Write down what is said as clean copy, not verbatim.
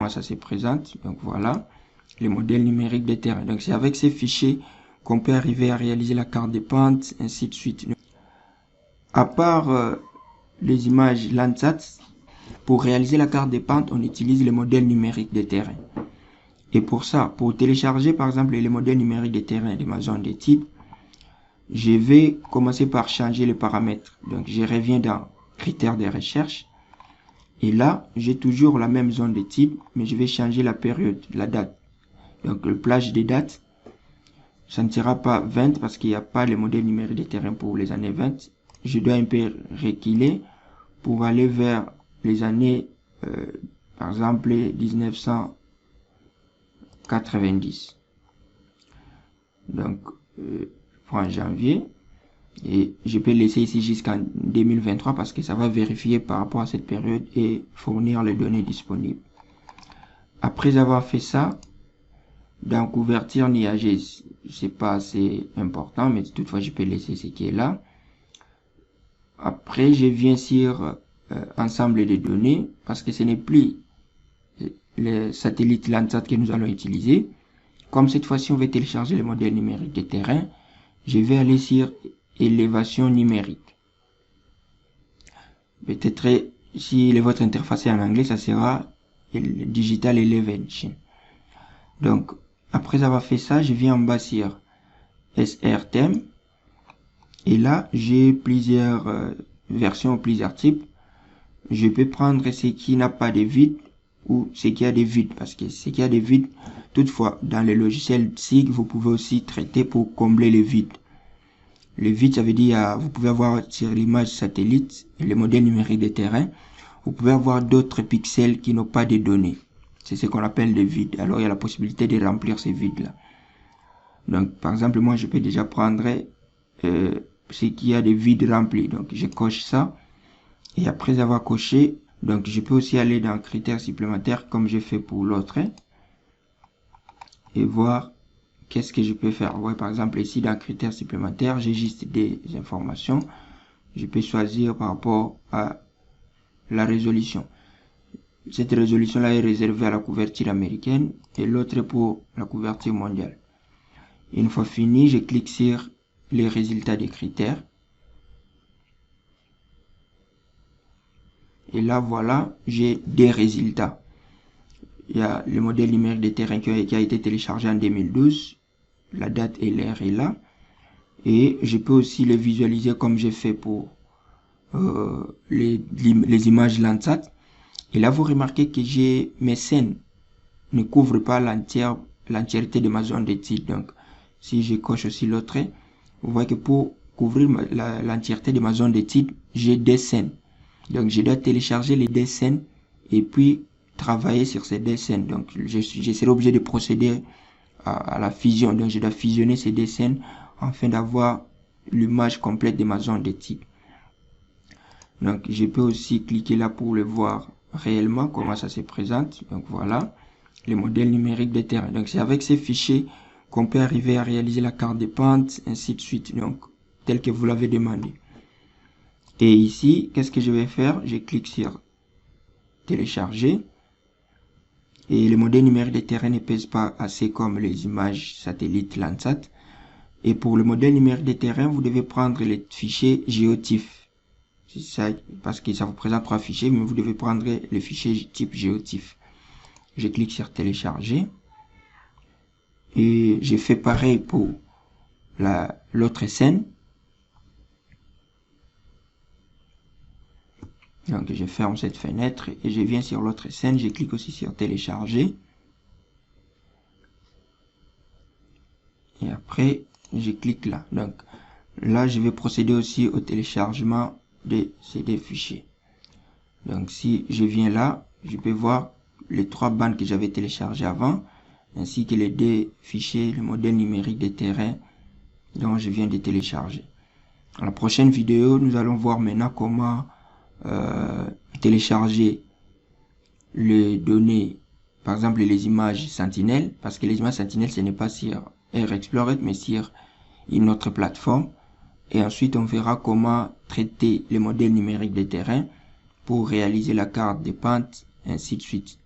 comment ça se présente. Donc voilà, les modèles numériques des terrains. Donc c'est avec ces fichiers qu'on peut arriver à réaliser la carte des pentes, ainsi de suite. À part les images Landsat, pour réaliser la carte des pentes, on utilise les modèles numériques des terrains. Et pour ça, pour télécharger par exemple les modèles numériques des terrains de ma zone d'étude, je vais commencer par changer les paramètres. Donc je reviens dans critères de recherche. Et là, j'ai toujours la même zone d'étude, mais je vais changer la période, la date. Donc le plage des dates, ça ne sera pas 20 parce qu'il n'y a pas les modèles numériques des terrains pour les années 20. Je dois un peu reculer pour aller vers les années, par exemple, 1990. Donc, je prends janvier et je peux laisser ici jusqu'en 2023 parce que ça va vérifier par rapport à cette période et fournir les données disponibles. Après avoir fait ça, dans couverture NIAGS, c'est pas assez important, mais toutefois je peux laisser ce qui est là. Après, je viens sur ensemble de données parce que ce n'est plus le satellite Landsat que nous allons utiliser. Comme cette fois-ci, on va télécharger les modèles numériques des terrains, je vais aller sur élévation numérique. Peut-être si votre interface est en anglais, ça sera Digital Elevation. Donc, après avoir fait ça, je viens en bas sur SR thème. Et là, j'ai plusieurs versions, plusieurs types. Je peux prendre ce qui n'a pas de vide ou ce qui a des vides. Parce que ce qui a des vides, toutefois, dans les logiciels SIG, vous pouvez aussi traiter pour combler les vides. Le vide, ça veut dire, vous pouvez avoir sur l'image satellite, le modèle numérique des terrains, vous pouvez avoir d'autres pixels qui n'ont pas de données. C'est ce qu'on appelle des vides. Alors, il y a la possibilité de remplir ces vides-là. Donc, par exemple, moi, je peux déjà prendre ce qui a des vides remplis. Donc, je coche ça. Et après avoir coché, donc, je peux aussi aller dans critères supplémentaires comme j'ai fait pour l'autre. Et voir qu'est-ce que je peux faire. Vous voyez, par exemple, ici, dans critères supplémentaires, j'ai juste des informations. Je peux choisir par rapport à la résolution. Cette résolution-là est réservée à la couverture américaine et l'autre pour la couverture mondiale. Une fois fini, je clique sur les résultats des critères. Et là, voilà, j'ai des résultats. Il y a le modèle numérique des terrains qui a été téléchargé en 2012. La date et l'heure est là. Et je peux aussi le visualiser comme j'ai fait pour les images Landsat. Et là, vous remarquez que mes scènes ne couvrent pas l'entièreté de ma zone d'étude. Donc, si je coche aussi l'autre, vous voyez que pour couvrir l'entièreté de ma zone d'étude, j'ai des scènes. Donc, je dois télécharger les deux scènes et puis travailler sur ces deux scènes. Donc, je serai obligé de procéder à la fusion. Donc, je dois fusionner ces deux scènes afin d'avoir l'image complète de ma zone d'étude. Donc, je peux aussi cliquer là pour le voir réellement, comment ça se présente. Donc, voilà, les modèles numériques des terrains. Donc, c'est avec ces fichiers qu'on peut arriver à réaliser la carte des pentes, ainsi de suite. Donc, tel que vous l'avez demandé. Et ici, qu'est-ce que je vais faire? Je clique sur télécharger. Et les modèles numériques des terrains ne pèsent pas assez comme les images satellites Landsat. Et pour le modèle numérique des terrains, vous devez prendre les fichiers GeoTIFF. C'est ça, parce que ça vous présente 3 fichiers, mais vous devez prendre les fichiers type GeoTIFF. Je clique sur télécharger. Et j'ai fait pareil pour l'autre scène. Donc je ferme cette fenêtre et je viens sur l'autre scène. Je clique aussi sur télécharger. Et après, je clique là. Donc là, je vais procéder aussi au téléchargement de ces deux fichiers. Donc si je viens là, je peux voir les 3 bandes que j'avais téléchargées avant, ainsi que les 2 fichiers, le modèle numérique des terrains dont je viens de télécharger. Dans la prochaine vidéo, nous allons voir maintenant comment télécharger les données, par exemple les images Sentinel, parce que les images Sentinel, ce n'est pas sur Air Explorer, mais sur une autre plateforme. Et ensuite, on verra comment traiter les modèles numériques des terrains pour réaliser la carte des pentes, ainsi de suite.